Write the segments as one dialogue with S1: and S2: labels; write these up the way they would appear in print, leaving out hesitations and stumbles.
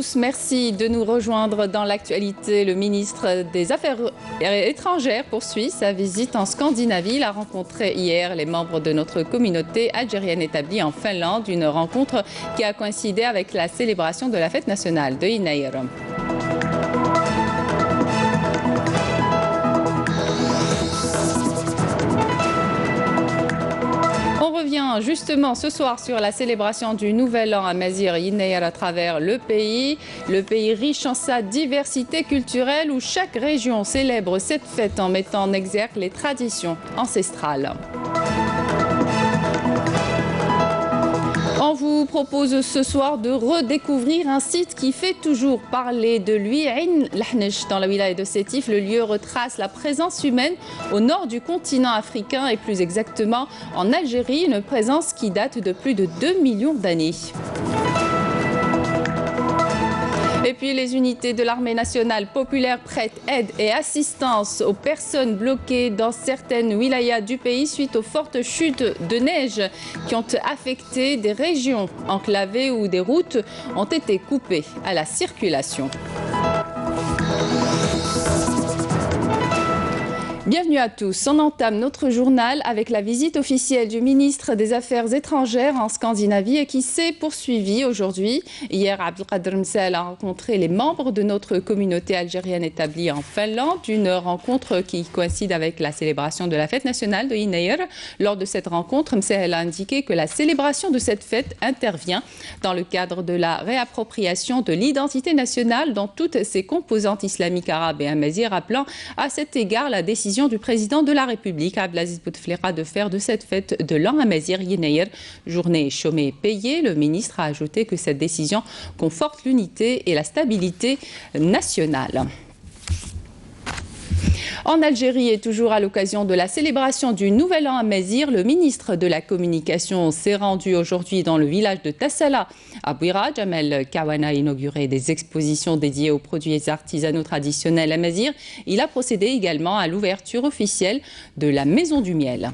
S1: tous, merci de nous rejoindre dans l'actualité. Le ministre des Affaires étrangères poursuit sa visite en Scandinavie. Il a rencontré hier les membres de notre communauté algérienne établie en Finlande, une rencontre qui a coïncidé avec la célébration de la fête nationale de Yinayr. On revient justement ce soir sur la célébration du Nouvel An Amazigh Yinayr à travers le pays riche en sa diversité culturelle où chaque région célèbre cette fête en mettant en exergue les traditions ancestrales. On vous propose ce soir de redécouvrir un site qui fait toujours parler de lui, Ain Lahnej, dans la wilaya de Sétif. Le lieu retrace la présence humaine au nord du continent africain et plus exactement en Algérie, une présence qui date de plus de 2 millions d'années. Et puis les unités de l'armée nationale populaire prêtent aide et assistance aux personnes bloquées dans certaines wilayas du pays suite aux fortes chutes de neige qui ont affecté des régions enclavées où des routes ont été coupées à la circulation. Bienvenue à tous. On entame notre journal avec la visite officielle du ministre des Affaires étrangères en Scandinavie et qui s'est poursuivie aujourd'hui. Hier, Abdelkader Msel a rencontré les membres de notre communauté algérienne établie en Finlande, une rencontre qui coïncide avec la célébration de la fête nationale de Yinayr. Lors de cette rencontre, Msel a indiqué que la célébration de cette fête intervient dans le cadre de la réappropriation de l'identité nationale dans toutes ses composantes islamiques, arabes et amazighes, rappelant à cet égard la décision du président de la République, Abdelaziz Bouteflika, de faire de cette fête de l'an Amazigh Yinayr journée chômée et payée. Le ministre a ajouté que cette décision conforte l'unité et la stabilité nationale. En Algérie et toujours à l'occasion de la célébration du Nouvel An Amazigh, le ministre de la Communication s'est rendu aujourd'hui dans le village de Tassala à Bouira. Jamel Kawana a inauguré des expositions dédiées aux produits artisanaux traditionnels amazighs. Il a procédé également à l'ouverture officielle de la Maison du Miel.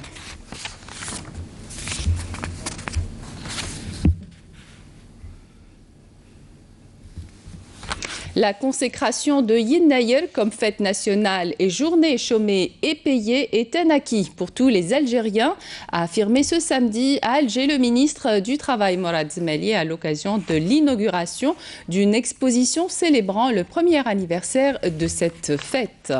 S1: La consécration de Yinayr comme fête nationale et journée chômée et payée est un acquis pour tous les Algériens, a affirmé ce samedi à Alger le ministre du Travail Morad Zmeli à l'occasion de l'inauguration d'une exposition célébrant le premier anniversaire de cette fête.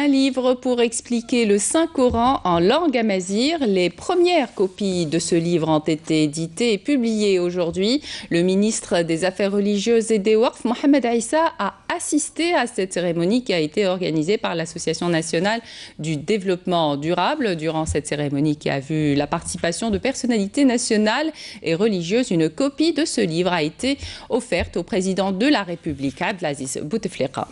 S1: Un livre pour expliquer le Saint-Coran en langue amazigh. Les premières copies de ce livre ont été éditées et publiées aujourd'hui. Le ministre des Affaires religieuses et des Waqf, Mohamed Aïssa, a assisté à cette cérémonie qui a été organisée par l'Association nationale du développement durable. Durant cette cérémonie qui a vu la participation de personnalités nationales et religieuses, une copie de ce livre a été offerte au président de la République, Abdelaziz Bouteflika.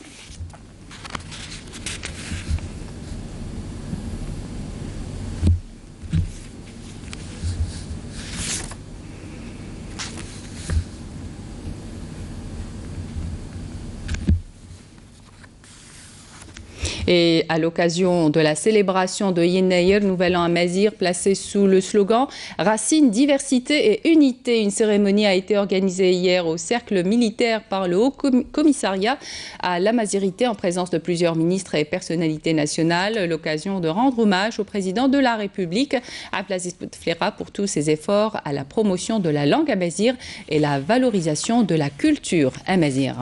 S1: Et à l'occasion de la célébration de Yinayr, Nouvel An Amazigh, placé sous le slogan « Racines, diversité et unité », une cérémonie a été organisée hier au cercle militaire par le Haut Commissariat à l'Amazighité en présence de plusieurs ministres et personnalités nationales. L'occasion de rendre hommage au président de la République, Abdelaziz Bouteflika, pour tous ses efforts à la promotion de la langue amazigh et la valorisation de la culture amazigh.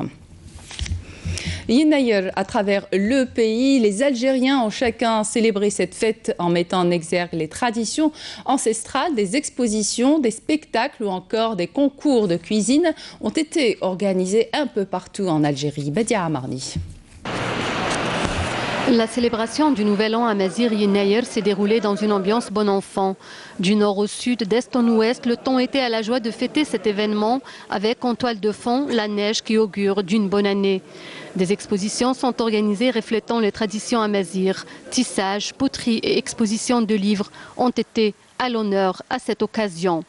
S1: Yinayr, à travers le pays, les Algériens ont chacun célébré cette fête en mettant en exergue les traditions ancestrales. Des expositions, des spectacles ou encore des concours de cuisine ont été organisés un peu partout en Algérie. Badia Amarni.
S2: La célébration du Nouvel An Amazigh Yinayr s'est déroulée dans une ambiance bon enfant. Du nord au sud, d'est en ouest, le ton était à la joie de fêter cet événement avec en toile de fond la neige qui augure d'une bonne année. Des expositions sont organisées reflétant les traditions amazighs. Tissage, poterie et exposition de livres ont été à l'honneur à cette occasion.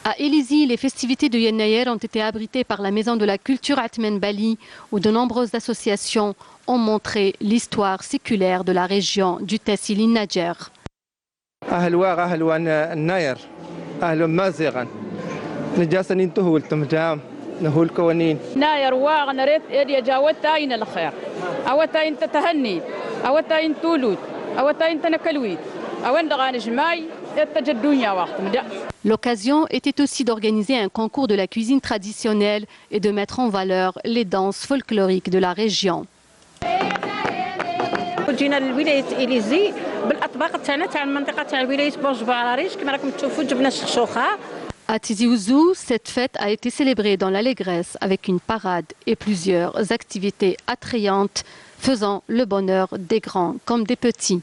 S2: À Elizy, les festivités de Yennayer ont été abritées par la Maison de la Culture Atmen Bali, où de nombreuses associations ont montré l'histoire séculaire de la région du Tessil Nadjer. L'occasion était aussi d'organiser un concours de la cuisine traditionnelle et de mettre en valeur les danses folkloriques de la région. À Tizi Ouzou, cette fête a été célébrée dans l'allégresse avec une parade et plusieurs activités attrayantes faisant le bonheur des grands comme des petits.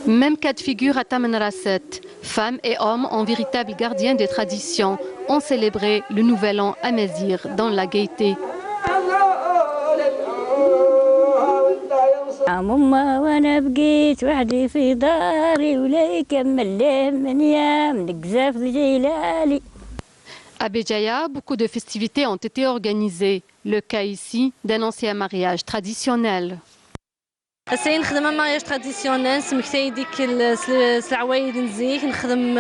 S2: Même cas de figure à Tamanrasset. Femmes et hommes, en véritables gardiens des traditions, ont célébré le Nouvel An amazigh dans la gaieté. À Béjaïa, beaucoup de festivités ont été organisées. Le cas ici d'un ancien mariage traditionnel.
S3: هسه نخدم مارياج تراديسيونيل سمكتي ديك العوايد نزيك نخدم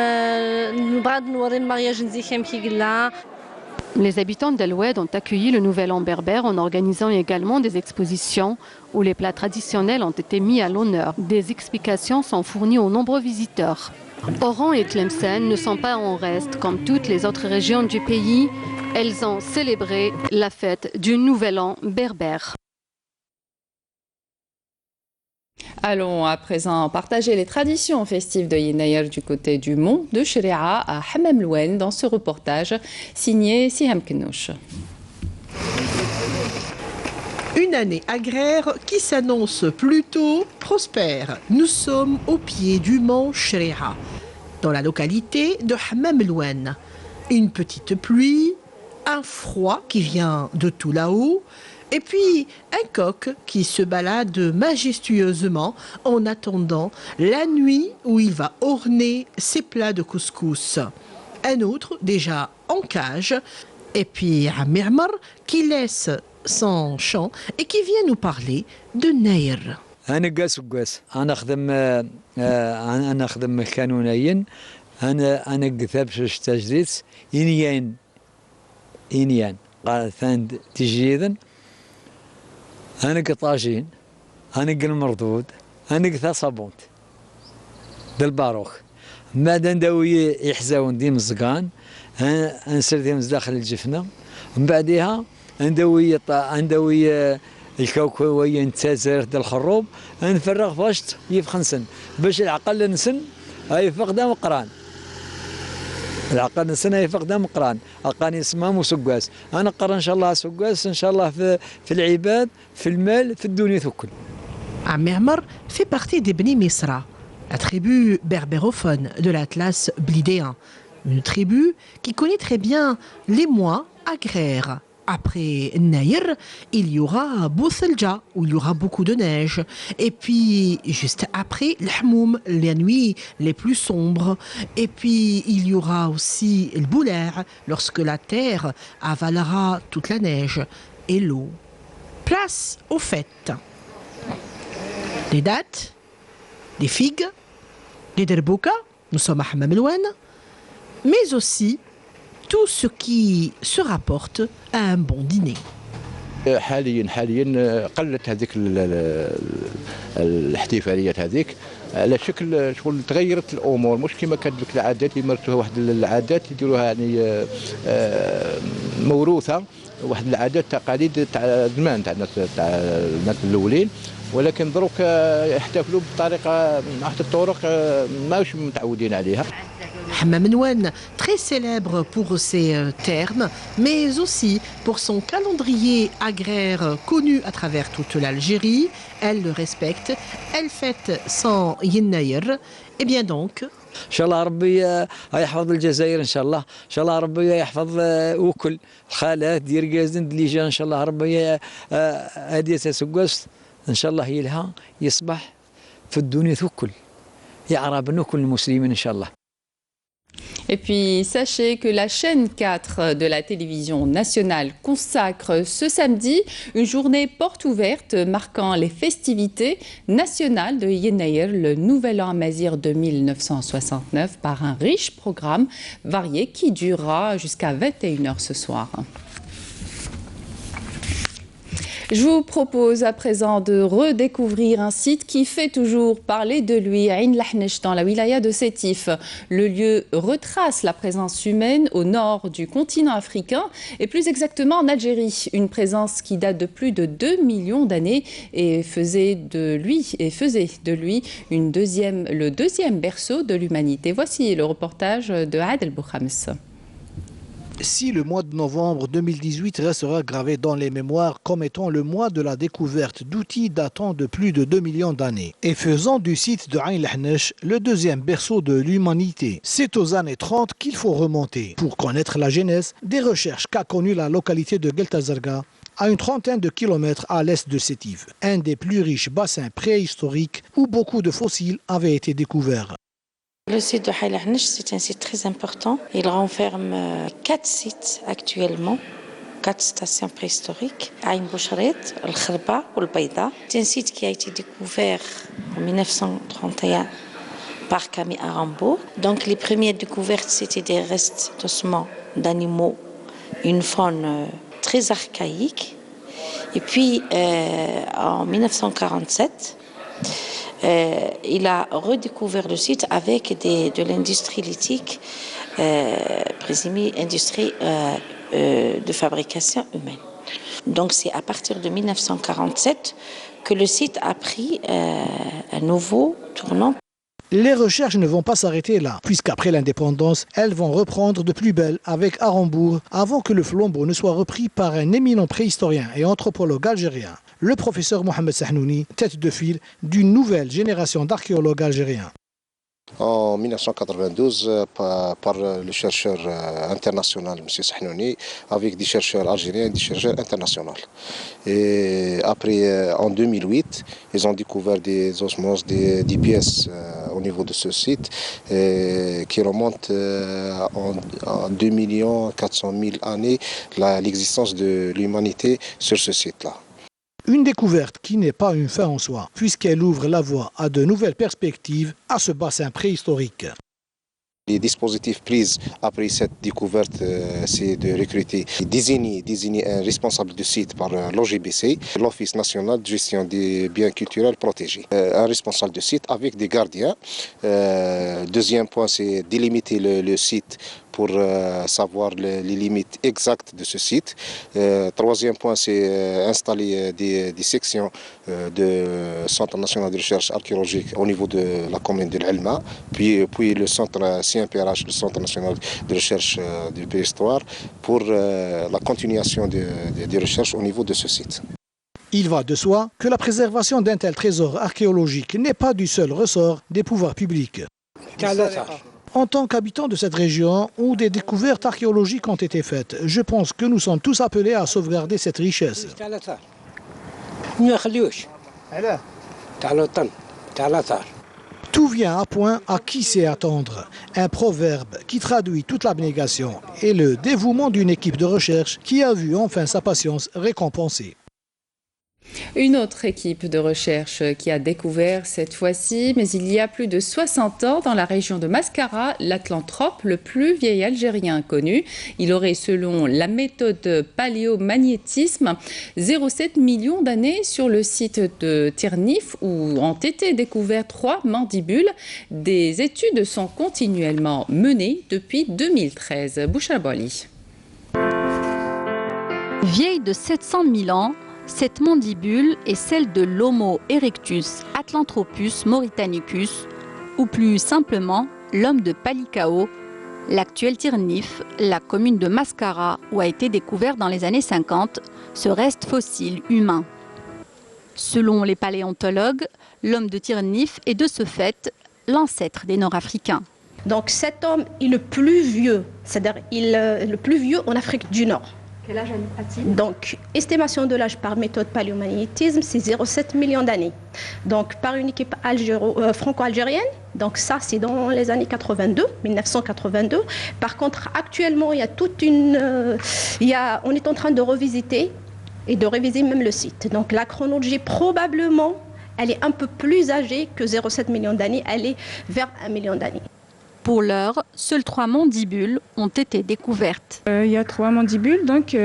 S3: نبغى نوري المارياج نزيك كيما كيقلا.
S2: Les habitants d'El Oued ont accueilli le Nouvel An berbère en organisant également des expositions où les plats traditionnels ont été mis à l'honneur. Des explications sont fournies aux nombreux visiteurs. Oran et Tlemcen ne sont pas en reste. Comme toutes les autres régions du pays, elles ont célébré la fête du Nouvel An berbère.
S1: Allons à présent partager les traditions festives de Yennayer du côté du mont de Shri'a à Hammam Louen dans ce reportage signé Siham Knouch.
S4: Une année agraire qui s'annonce plutôt prospère. Nous sommes au pied du mont Shri'a, dans la localité de Hammam Louen. Une petite pluie, un froid qui vient de tout là-haut, et puis un coq qui se balade majestueusement en attendant la nuit où il va orner ses plats de couscous. Un autre déjà en cage, et puis un Mirmar qui laisse son chant et qui vient nous parler de Nair.
S5: أنا أخدم كانونيا أنا كتاب تجديد إنيان قال ثان تجديدا أنا قطاجين أنا المردود أنا قثا صابونت بالباروخ بعد نداوي يحزاون ديم الزقان نسر ديم داخل الجفنة من بعدها نداوي الكوكو ويا نتازر د الخروب نفرغ فاشت يفخنسن باش العقل نسن هاي فقدام قران العقل نسن هاي فقدام قران القاني سمام وسقاس انا قرا ان شاء الله سقاس ان شاء الله في العباد في المال في الدنيا ثكل.
S4: Amermar fait partie des Bni Misra, la tribu berbérophone de l'Atlas blidéen, une tribu qui connaît très bien les mois agraires. Après Nair, il y aura Bousselja, où il y aura beaucoup de neige. Et puis, juste après, l'Hmoum, les nuits les plus sombres. Et puis, il y aura aussi le Bouler, lorsque la terre avalera toute la neige et l'eau. Place aux fêtes. Les dates, les figues, les derbouka, nous sommes à Hammam Louen, mais aussi tout ce qui se rapporte à un bon dîner.
S6: حاليا قلت هذيك الاحتفاليات هذيك على شكل شغل تغيرت الامور مش كما كانت ديك العادات يمارسوها واحد العادات يديروها يعني موروثه واحد العادات تقاليد تاع زمان تاع الناس الاولين ولكن دروك يحتفلوا بطريقه واحد الطرق ماهوش متعودين عليها.
S4: Hammam Louen, très célèbre pour ses termes, mais aussi pour son calendrier agraire connu à travers toute l'Algérie. Elle le respecte, elle fête son Yennayer, et bien donc...
S5: ان شاء الله ربي يحفظ الجزائر ان شاء الله ان شاء الله ربي يحفظ وكل الخالات دير قازن اللي جا ان شاء الله ربي هادي سقاس ان شاء الله يلها يصبح في الدنيا ثكل يعرب كل المسلمين ان شاء الله.
S1: Et puis, sachez que la chaîne 4 de la télévision nationale consacre ce samedi une journée porte ouverte marquant les festivités nationales de Yenaïr, le nouvel an amazigh de 1969, par un riche programme varié qui durera jusqu'à 21h ce soir. Je vous propose à présent de redécouvrir un site qui fait toujours parler de lui, Ain Lahnesh, dans la wilaya de Sétif. Le lieu retrace la présence humaine au nord du continent africain et plus exactement en Algérie. Une présence qui date de plus de 2 millions d'années et faisait de lui le deuxième berceau de l'humanité. Voici le reportage de Adel Boukhams.
S7: Si le mois de novembre 2018 restera gravé dans les mémoires comme étant le mois de la découverte d'outils datant de plus de 2 millions d'années et faisant du site de Ain Lahnesh le deuxième berceau de l'humanité, c'est aux années 30 qu'il faut remonter pour connaître la genèse des recherches qu'a connues la localité de Gueltazarga, à une trentaine de kilomètres à l'est de Sétif, un des plus riches bassins préhistoriques où beaucoup de fossiles avaient été découverts.
S8: Le site de Ain Lahnesh, c'est un site très important. Il renferme 4 sites actuellement, 4 stations préhistoriques. Ain Bouchret, El Kherba ou El Baïda. C'est un site qui a été découvert en 1931 par Camille Arambo. Donc les premières découvertes, c'était des restes d'ossements d'animaux, une faune très archaïque. Et puis en 1947, il a redécouvert le site avec de l'industrie lithique, présumée industrie de fabrication humaine. Donc c'est à partir de 1947 que le site a pris un nouveau tournant.
S7: Les recherches ne vont pas s'arrêter là, puisqu'après l'indépendance, elles vont reprendre de plus belle avec Arambourg, avant que le flambeau ne soit repris par un éminent préhistorien et anthropologue algérien, le professeur Mohamed Sahnouni, tête de file d'une nouvelle génération d'archéologues algériens.
S9: En 1992, par le chercheur international, M. Sahnouni, avec des chercheurs algériens et des chercheurs internationaux. Et après, en 2008, ils ont découvert des osmoses, des pièces au niveau de ce site qui remontent en 2 400 000 années l'existence de l'humanité sur ce site-là.
S7: Une découverte qui n'est pas une fin en soi, puisqu'elle ouvre la voie à de nouvelles perspectives à ce bassin préhistorique.
S9: Les dispositifs pris après cette découverte, c'est de recruter, désigner un responsable de site par l'OGBC, l'Office national de gestion des biens culturels protégés. Un responsable de site avec des gardiens. Deuxième point, c'est délimiter le site pour savoir les limites exactes de ce site. Troisième point, c'est installer des sections de Centre national de recherche archéologique au niveau de la commune de l'Elma, puis le centre CNPRH, le Centre national de recherche de préhistoire, pour la continuation des recherches au niveau de ce site.
S7: Il va de soi que la préservation d'un tel trésor archéologique n'est pas du seul ressort des pouvoirs publics. En tant qu'habitant de cette région où des découvertes archéologiques ont été faites, je pense que nous sommes tous appelés à sauvegarder cette richesse. Tout vient à point à qui sait attendre. Un proverbe qui traduit toute l'abnégation et le dévouement d'une équipe de recherche qui a vu enfin sa patience récompensée.
S1: Une autre équipe de recherche qui a découvert cette fois-ci, mais il y a plus de 60 ans, dans la région de Mascara, l'Atlanthrope, le plus vieil Algérien connu. Il aurait, selon la méthode paléomagnétisme, 0,7 millions d'années sur le site de Tirnif, où ont été découvertes 3 mandibules. Des études sont continuellement menées depuis 2013. Bouchabali.
S2: Vieille de 700 000 ans, cette mandibule est celle de l'Homo erectus Atlanthropus mauritanicus, ou plus simplement l'homme de Palikao, l'actuel Tirnif, la commune de Mascara, où a été découvert dans les années 50 ce reste fossile humain. Selon les paléontologues, l'homme de Tirnif est de ce fait l'ancêtre des Nord-Africains.
S10: Donc cet homme est le plus vieux, c'est-à-dire le plus vieux en Afrique du Nord. Quel âge a-t-il? Donc, estimation de l'âge par méthode paléomagnétisme, c'est 0,7 millions d'années. Donc, par une équipe franco-algérienne, donc ça, c'est dans les années 1982. Par contre, actuellement, il y a toute une... on est en train de revisiter et de réviser même le site. Donc, la chronologie, probablement, elle est un peu plus âgée que 0,7 millions d'années. Elle est vers 1 million d'années.
S2: Pour l'heure, seules 3 mandibules ont été découvertes.
S11: Il y a 3 mandibules, donc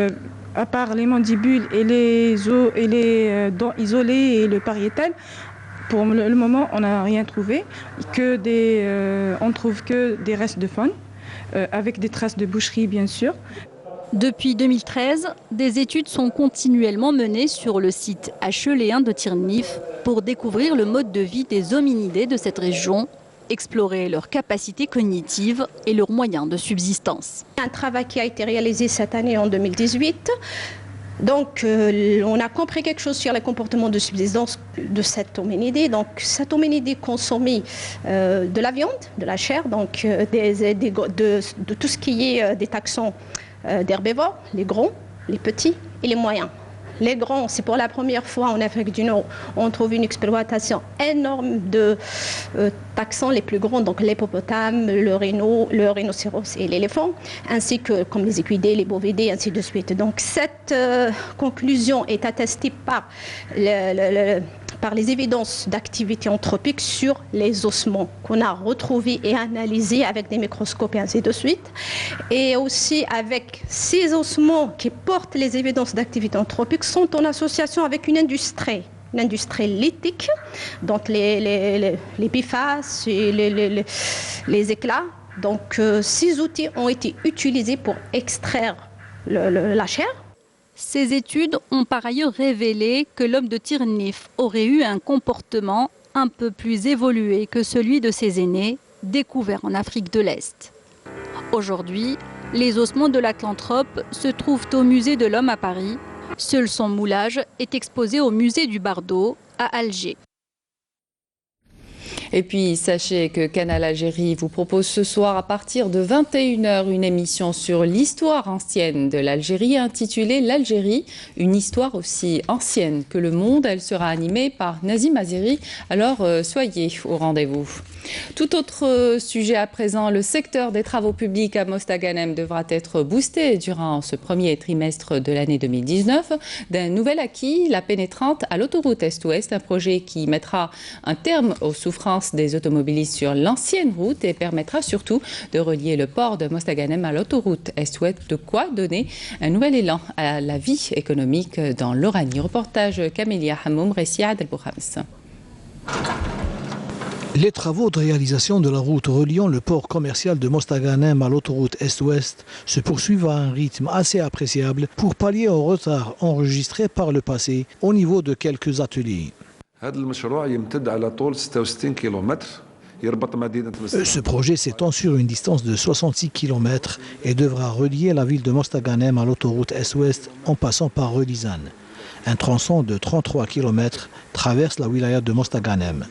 S11: à part les mandibules et les os et les dents isolées et le pariétal, pour le moment, on n'a rien trouvé. On trouve que des restes de faune, avec des traces de boucherie, bien sûr.
S2: Depuis 2013, des études sont continuellement menées sur le site acheléen de Tirnif pour découvrir le mode de vie des hominidés de cette région, explorer leurs capacités cognitives et leurs moyens de subsistance.
S10: Un travail qui a été réalisé cette année en 2018. Donc, on a compris quelque chose sur les comportements de subsistance de cet hominidé. Donc, cet hominidé consommait de la viande, de la chair, donc de tout ce qui est des taxons d'herbivores, les gros, les petits et les moyens. Les grands, c'est pour la première fois en Afrique du Nord, on trouve une exploitation énorme de taxons les plus grands, donc l'hippopotame, le rhinocéros et l'éléphant, ainsi que comme les équidés, les bovidés, ainsi de suite. Donc cette conclusion est attestée par les évidences d'activité anthropique sur les ossements qu'on a retrouvés et analysés avec des microscopes et ainsi de suite. Et aussi avec ces ossements qui portent les évidences d'activité anthropique sont en association avec une industrie lithique, donc les bifaces et les éclats. Donc ces outils ont été utilisés pour extraire la chair.
S2: Ces études ont par ailleurs révélé que l'homme de Tirnif aurait eu un comportement un peu plus évolué que celui de ses aînés, découverts en Afrique de l'Est. Aujourd'hui, les ossements de l'Aclanthrope se trouvent au musée de l'Homme à Paris. Seul son moulage est exposé au musée du Bardo à Alger.
S1: Et puis, sachez que Canal Algérie vous propose ce soir à partir de 21h une émission sur l'histoire ancienne de l'Algérie intitulée L'Algérie, une histoire aussi ancienne que le monde. Elle sera animée par Nazim Azeri. Alors, soyez au rendez-vous. Tout autre sujet à présent, le secteur des travaux publics à Mostaganem devra être boosté durant ce premier trimestre de l'année 2019 d'un nouvel acquis, la pénétrante à l'autoroute Est-Ouest, un projet qui mettra un terme aux souffrances des automobilistes sur l'ancienne route et permettra surtout de relier le port de Mostaganem à l'autoroute Est-Ouest, de quoi donner un nouvel élan à la vie économique dans l'Oranie. Reportage Camélia Hamoum, Ressiad El-Boukhams.
S7: Les travaux de réalisation de la route reliant le port commercial de Mostaganem à l'autoroute Est-Ouest se poursuivent à un rythme assez appréciable pour pallier au retard enregistré par le passé au niveau de quelques ateliers. Ce projet s'étend sur une distance de 66 km et devra relier la ville de Mostaganem à l'autoroute Est-Ouest en passant par Relizane. Un tronçon de 33 km traverse la wilaya de Mostaganem.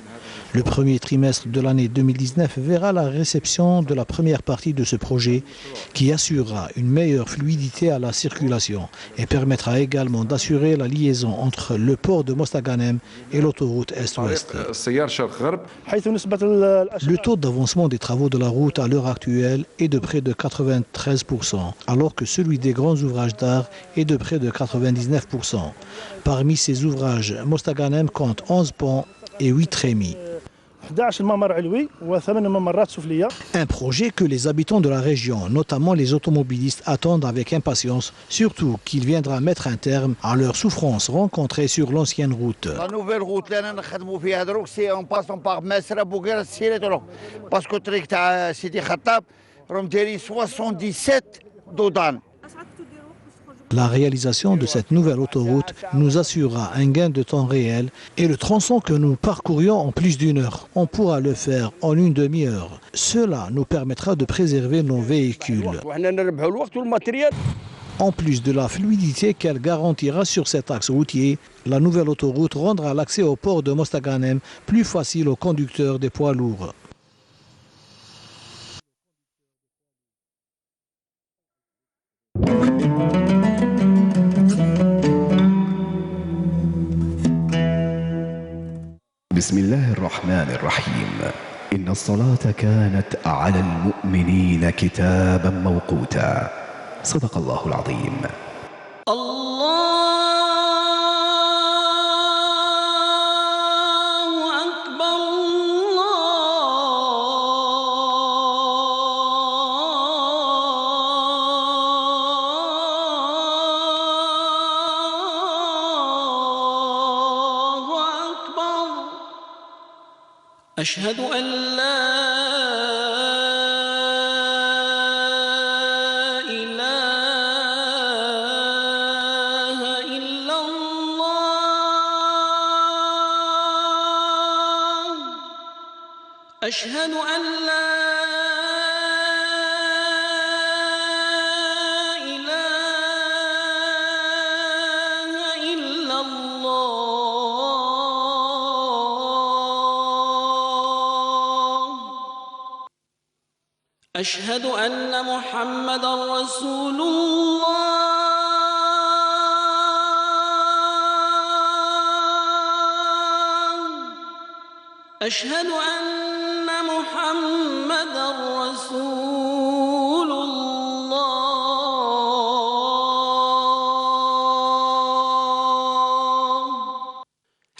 S7: Le premier trimestre de l'année 2019 verra la réception de la première partie de ce projet qui assurera une meilleure fluidité à la circulation et permettra également d'assurer la liaison entre le port de Mostaganem et l'autoroute Est-Ouest. Le taux d'avancement des travaux de la route à l'heure actuelle est de près de 93%, alors que celui des grands ouvrages d'art est de près de 99%. Parmi ces ouvrages, Mostaganem compte 11 ponts et 8 trémies. Un projet que les habitants de la région, notamment les automobilistes, attendent avec impatience, surtout qu'il viendra mettre un terme à leurs souffrances rencontrées sur l'ancienne route.
S12: La nouvelle route, c'est en passant par Mesra, Bouguera, parce que Sidi Khattab, 77 Dodan.
S7: La réalisation de cette nouvelle autoroute nous assurera un gain de temps réel et le tronçon que nous parcourions en plus d'une heure, on pourra le faire en une demi-heure. Cela nous permettra de préserver nos véhicules. En plus de la fluidité qu'elle garantira sur cet axe routier, la nouvelle autoroute rendra l'accès au port de Mostaganem plus facile aux conducteurs des poids lourds.
S13: بسم الله الرحمن الرحيم إن الصلاة كانت على المؤمنين كتابا موقوتا صدق الله العظيم.
S14: أشهد أن لا إله إلا الله أشهد أن لا أشهد أن محمدًا رسول الله أشهد أن محمدًا رسول الله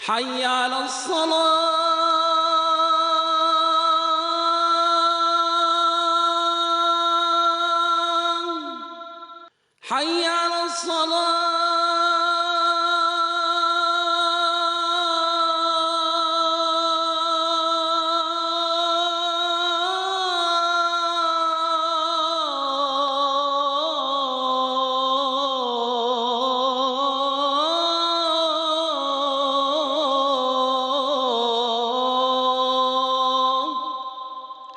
S14: حي على الصلاة حي على الصلاة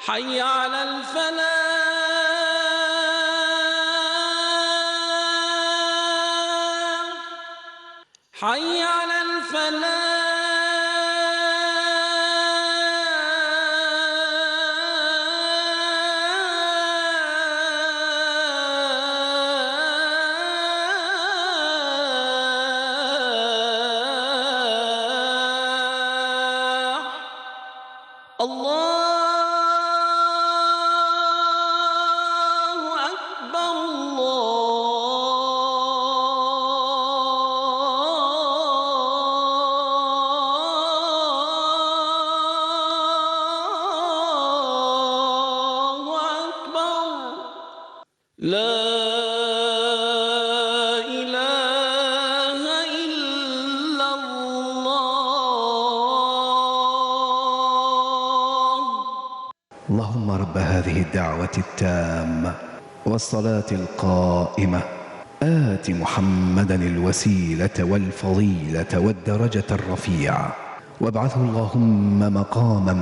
S14: حي على الفلاح حي على الفلاح لا إله إلا الله.
S13: اللهم رب هذه الدعوة التامة والصلاة القائمة آت محمدا الوسيلة والفضيلة والدرجة الرفيعة وابعثه اللهم مقاما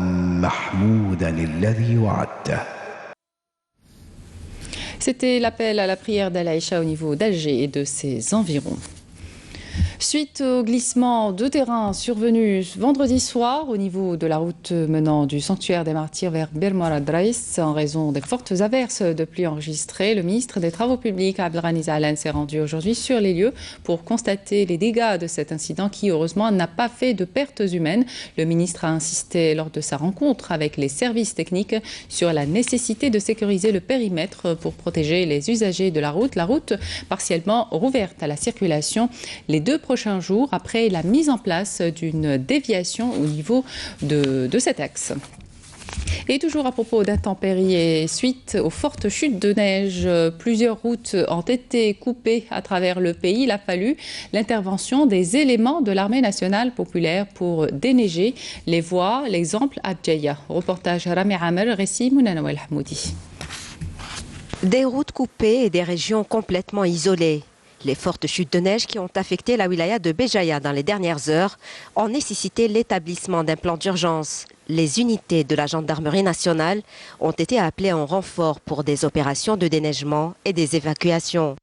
S13: محمودا الذي وعدته.
S1: C'était l'appel à la prière d'Al-Aïcha au niveau d'Alger et de ses environs. Suite au glissement de terrain survenu vendredi soir au niveau de la route menant du sanctuaire des martyrs vers Bir Mouhadreïs en raison des fortes averses de pluie enregistrées, le ministre des Travaux publics Abdelghani Zahlan s'est rendu aujourd'hui sur les lieux pour constater les dégâts de cet incident qui heureusement n'a pas fait de pertes humaines. Le ministre a insisté lors de sa rencontre avec les services techniques sur la nécessité de sécuriser le périmètre pour protéger les usagers de la route partiellement rouverte à la circulation les 2 prochains jours après la mise en place d'une déviation au niveau de cet axe. Et toujours à propos d'intempéries et suite aux fortes chutes de neige, plusieurs routes ont été coupées à travers le pays. Il a fallu l'intervention des éléments de l'armée nationale populaire pour déneiger les voies. L'exemple à Djeia. Reportage Rami Amer, récit Mounana El Hamoudi.
S15: Des routes coupées et des régions complètement isolées. Les fortes chutes de neige qui ont affecté la wilaya de Béjaïa dans les dernières heures ont nécessité l'établissement d'un plan d'urgence. Les unités de la gendarmerie nationale ont été appelées en renfort pour des opérations de déneigement et des évacuations.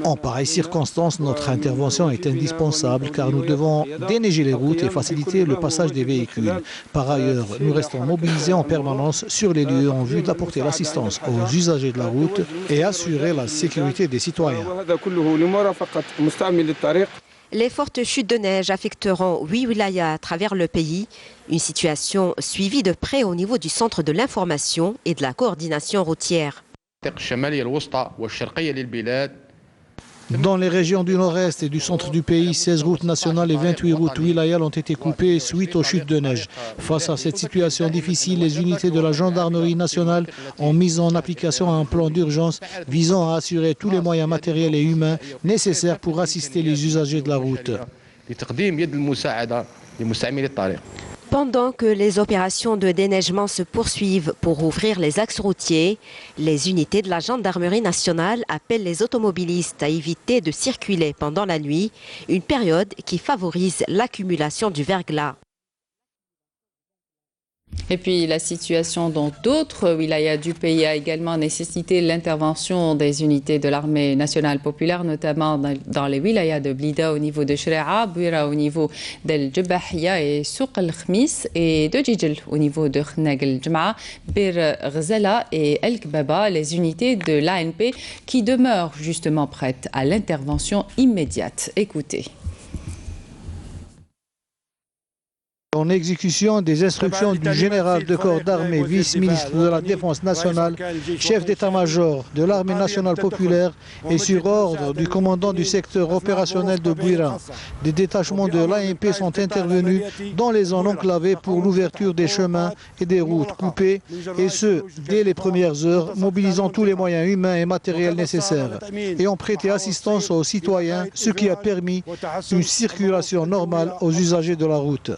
S7: En pareilles circonstances, notre intervention est indispensable car nous devons déneiger les routes et faciliter le passage des véhicules. Par ailleurs, nous restons mobilisés en permanence sur les lieux en vue d'apporter l'assistance aux usagers de la route et assurer la sécurité des citoyens.
S15: Les fortes chutes de neige affecteront 8 wilayas à travers le pays. Une situation suivie de près au niveau du centre de l'information et de la coordination routière.
S7: Dans les régions du nord-est et du centre du pays, 16 routes nationales et 28 routes wilayales ont été coupées suite aux chutes de neige. Face à cette situation difficile, les unités de la gendarmerie nationale ont mis en application un plan d'urgence visant à assurer tous les moyens matériels et humains nécessaires pour assister les usagers de la route.
S15: Pendant que les opérations de déneigement se poursuivent pour ouvrir les axes routiers, les unités de la gendarmerie nationale appellent les automobilistes à éviter de circuler pendant la nuit, une période qui favorise l'accumulation du verglas.
S1: Et puis la situation dans d'autres wilayas du pays a également nécessité l'intervention des unités de l'armée nationale populaire, notamment dans les wilayas de Blida au niveau de Shre'a, Bouira au niveau d'El Djebahia et Souq el-Khmis, et de Djidjel au niveau de Khnag el-Jma'a, Bir Ghzala et El Kbaba, les unités de l'ANP qui demeurent justement prêtes à l'intervention immédiate. Écoutez.
S7: En exécution des instructions du général de corps d'armée, vice-ministre de la Défense nationale, chef d'état-major de l'armée nationale populaire et sur ordre du commandant du secteur opérationnel de Bouira, des détachements de l'ANP sont intervenus dans les zones enclavées pour l'ouverture des chemins et des routes coupées, et ce, dès les premières heures, mobilisant tous les moyens humains et matériels nécessaires, et ont prêté assistance aux citoyens, ce qui a permis une circulation normale aux usagers de la route.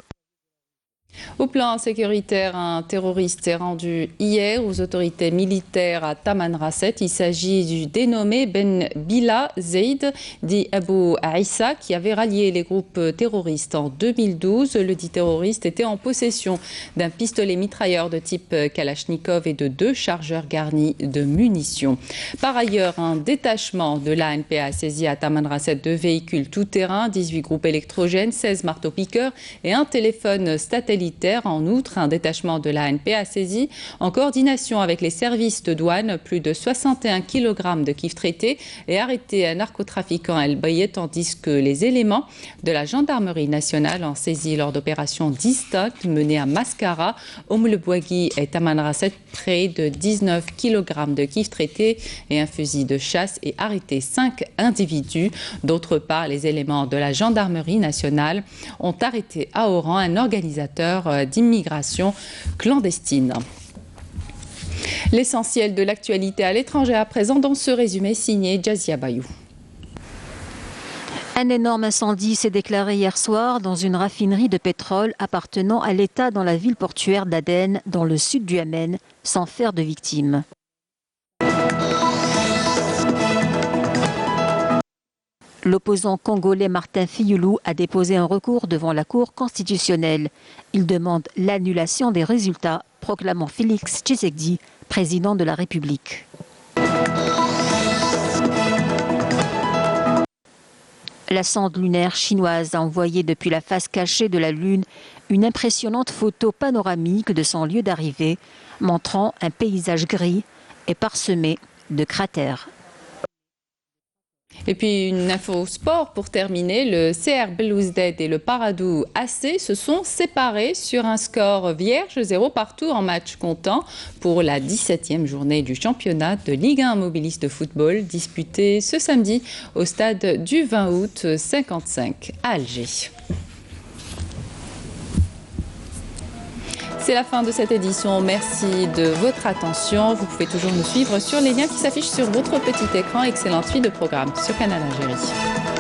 S1: Au plan sécuritaire, un terroriste s'est rendu hier aux autorités militaires à Tamanrasset. Il s'agit du dénommé Ben Bila Zeid, dit Abou Aïssa, qui avait rallié les groupes terroristes en 2012. Le dit terroriste était en possession d'un pistolet mitrailleur de type Kalachnikov et de 2 chargeurs garnis de munitions. Par ailleurs, un détachement de l'ANP a saisi à Tamanrasset 2 véhicules tout-terrain, 18 groupes électrogènes, 16 marteaux-piqueurs et un téléphone satellitaire. En outre, un détachement de l'ANP a saisi, en coordination avec les services de douane, plus de 61 kg de kif traité et arrêté un narcotrafiquant à El Bayet, tandis que les éléments de la gendarmerie nationale ont saisi lors d'opérations distinctes menées à Mascara, Oum-le-Bouagui et Tamanrasset, près de 19 kg de kif traité et un fusil de chasse et arrêté 5 individus. D'autre part, les éléments de la gendarmerie nationale ont arrêté à Oran un organisateur d'immigration clandestine. L'essentiel de l'actualité à l'étranger à présent dans ce résumé signé Jazia Bayou.
S2: Un énorme incendie s'est déclaré hier soir dans une raffinerie de pétrole appartenant à l'État dans la ville portuaire d'Aden, dans le sud du Yémen, sans faire de victimes. L'opposant congolais Martin Fayulu a déposé un recours devant la Cour constitutionnelle. Il demande l'annulation des résultats, proclamant Félix Tshisekedi, président de la République. La sonde lunaire chinoise a envoyé depuis la face cachée de la Lune une impressionnante photo panoramique de son lieu d'arrivée, montrant un paysage gris et parsemé de cratères.
S1: Et puis une info sport pour terminer, le CR Belouizdad et le Paradou AC se sont séparés sur un score vierge 0 partout en match comptant pour la 17e journée du championnat de Ligue 1 mobiliste de football disputée ce samedi au stade du 20 août 55 à Alger. C'est la fin de cette édition. Merci de votre attention. Vous pouvez toujours nous suivre sur les liens qui s'affichent sur votre petit écran. Excellente suite de programme sur Canal Algérie.